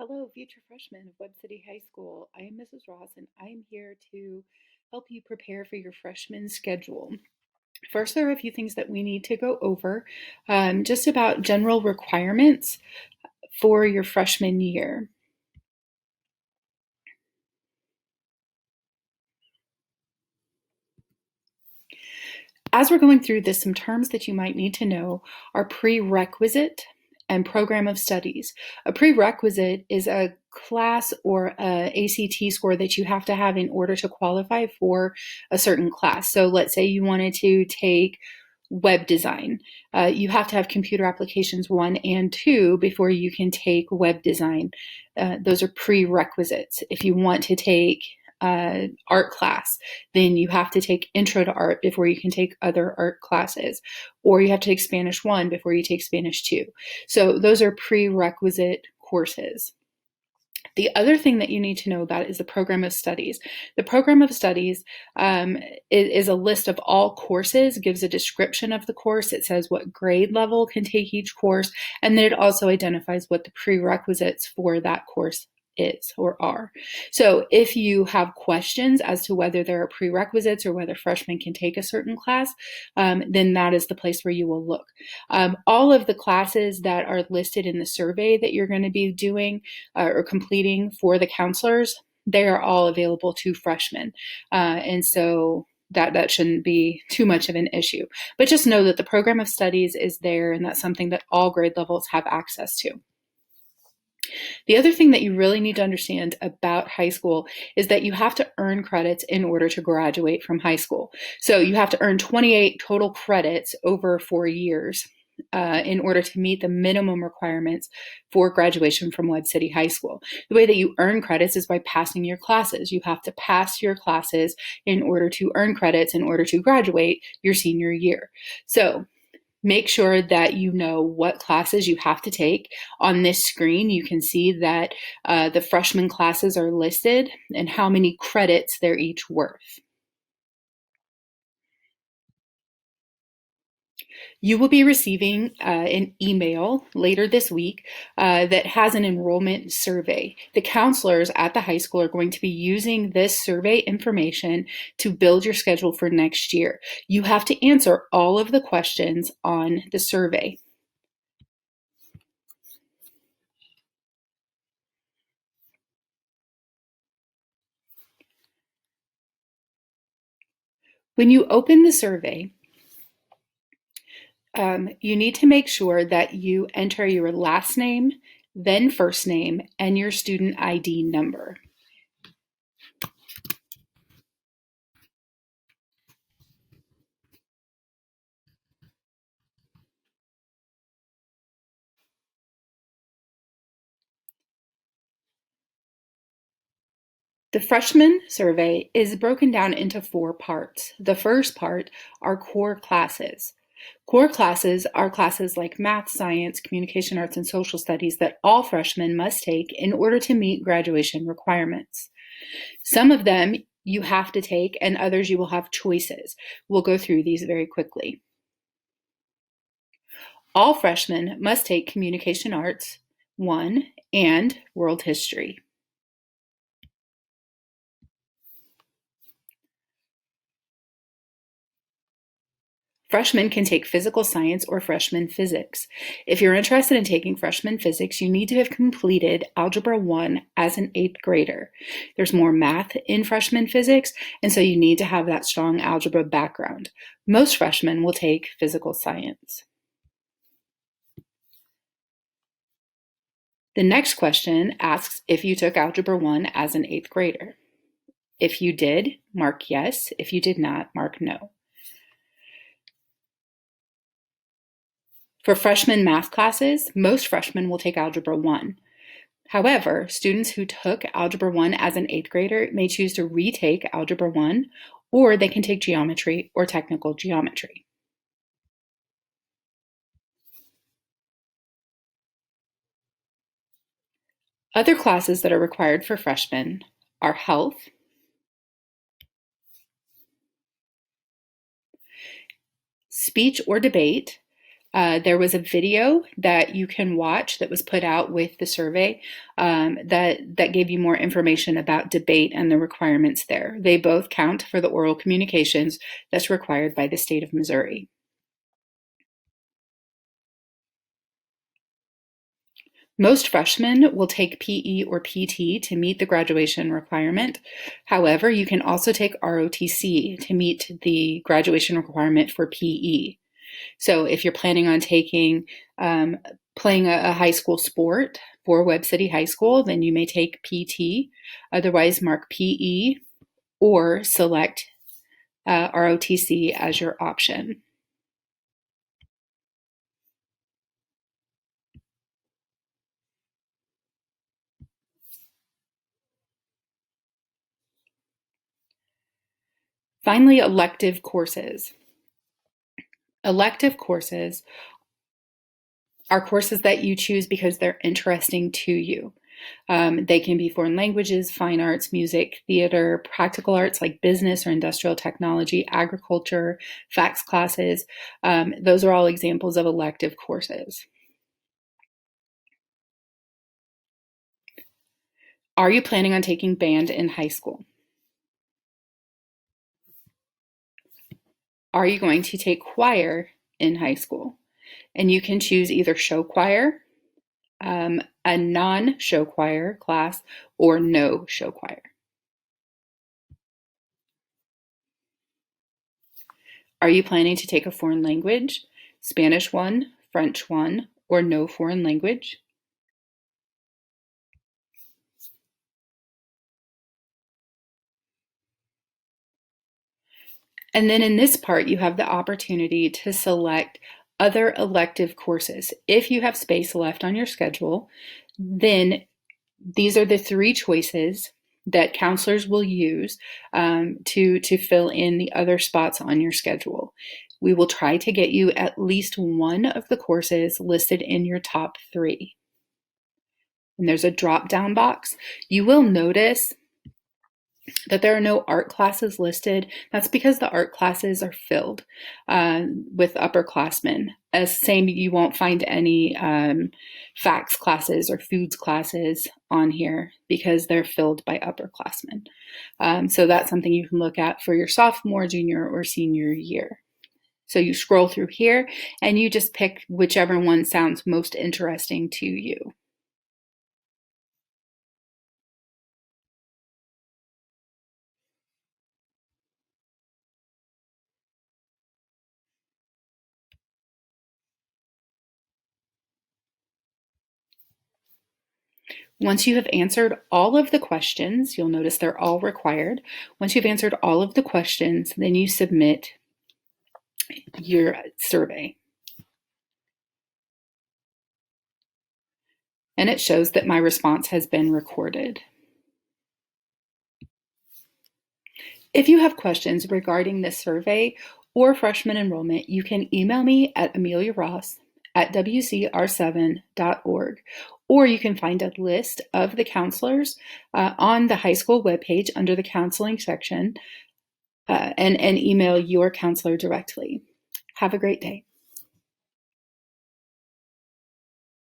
Hello, future freshmen of Webb City High School. I am Mrs. Ross, and I am here to help you prepare for your freshman schedule. First, there are a few things that we need to go over, just about general requirements for your freshman year. As we're going through this, some terms that you might need to know are prerequisite and program of studies. A prerequisite is a class or a ACT score that you have to have in order to qualify for a certain class. So let's say you wanted to take web design. You have to have computer applications 1 and 2 before you can take web design. Those are prerequisites. If you want to take art class, then you have to take intro to art before you can take other art classes, or you have to take Spanish 1 before you take Spanish 2. So those are prerequisite courses. The other thing that you need to know about is the program of studies. The program of studies is a list of all courses, gives a description of the course. It says what grade level can take each course, and then it also identifies what the prerequisites for that course is or are. So if you have questions as to whether there are prerequisites or whether freshmen can take a certain class, then that is the place where you will look. All of the classes that are listed in the survey that you're going to be doing or completing for the counselors, they are all available to freshmen. And so that shouldn't be too much of an issue. But just know that the program of studies is there, and that's something that all grade levels have access to. The other thing that you really need to understand about high school is that you have to earn credits in order to graduate from high school. So you have to earn 28 total credits over 4 years in order to meet the minimum requirements for graduation from Webb City High School. The way that you earn credits is by passing your classes. You have to pass your classes in order to earn credits in order to graduate your senior year. So make sure that you know what classes you have to take. On this screen, you can see that the freshman classes are listed and how many credits they're each worth. You will be receiving an email later this week that has an enrollment survey. The counselors at the high school are going to be using this survey information to build your schedule for next year. You have to answer all of the questions on the survey. When you open the survey, you need to make sure that you enter your last name, then first name, and your student ID number. The freshman survey is broken down into 4 parts. The first part are core classes. Core classes are classes like math, science, communication arts, and social studies that all freshmen must take in order to meet graduation requirements. Some of them you have to take, and others you will have choices. We'll go through these very quickly. All freshmen must take Communication Arts 1 and World History. Freshmen can take physical science or freshman physics. If you're interested in taking freshman physics, you need to have completed Algebra 1 as an 8th grader. There's more math in freshman physics, and so you need to have that strong algebra background. Most freshmen will take physical science. The next question asks if you took Algebra 1 as an 8th grader. If you did, mark yes. If you did not, mark no. For freshman math classes, most freshmen will take Algebra 1. However, students who took Algebra 1 as an 8th grader may choose to retake Algebra 1, or they can take geometry or technical geometry. Other classes that are required for freshmen are health, speech or debate, There was a video that you can watch that was put out with the survey that gave you more information about debate and the requirements there. They both count for the oral communications that's required by the state of Missouri. Most freshmen will take PE or PT to meet the graduation requirement. However, you can also take ROTC to meet the graduation requirement for PE. So if you're planning on playing a high school sport for Webb City High School, then you may take PT. Otherwise, mark PE or select ROTC as your option. Finally, elective courses. Elective courses are courses that you choose because they're interesting to you. They can be foreign languages, fine arts, music, theater, practical arts like business or industrial technology, agriculture, FACS classes. Those are all examples of elective courses. Are you planning on taking band in high school? Are you going to take choir in high school? And you can choose either show choir, a non-show choir class, or no show choir. Are you planning to take a foreign language, Spanish 1, French 1, or no foreign language? And then in this part, you have the opportunity to select other elective courses. If you have space left on your schedule, then these are the 3 choices that counselors will use to fill in the other spots on your schedule. We will try to get you at least one of the courses listed in your top 3. And there's a drop-down box. You will notice that there are no art classes listed. That's because the art classes are filled with upperclassmen. As same, you won't find any FACS classes or foods classes on here because they're filled by upperclassmen. So that's something you can look at for your sophomore, junior, or senior year. So you scroll through here and you just pick whichever one sounds most interesting to you. Once you have answered all of the questions, you'll notice they're all required. Once you've answered all of the questions, then you submit your survey. And it shows that my response has been recorded. If you have questions regarding this survey or freshman enrollment, you can email me at ameliaross@wcr7.org, or you can find a list of the counselors on the high school webpage under the counseling section and email your counselor directly. Have a great day.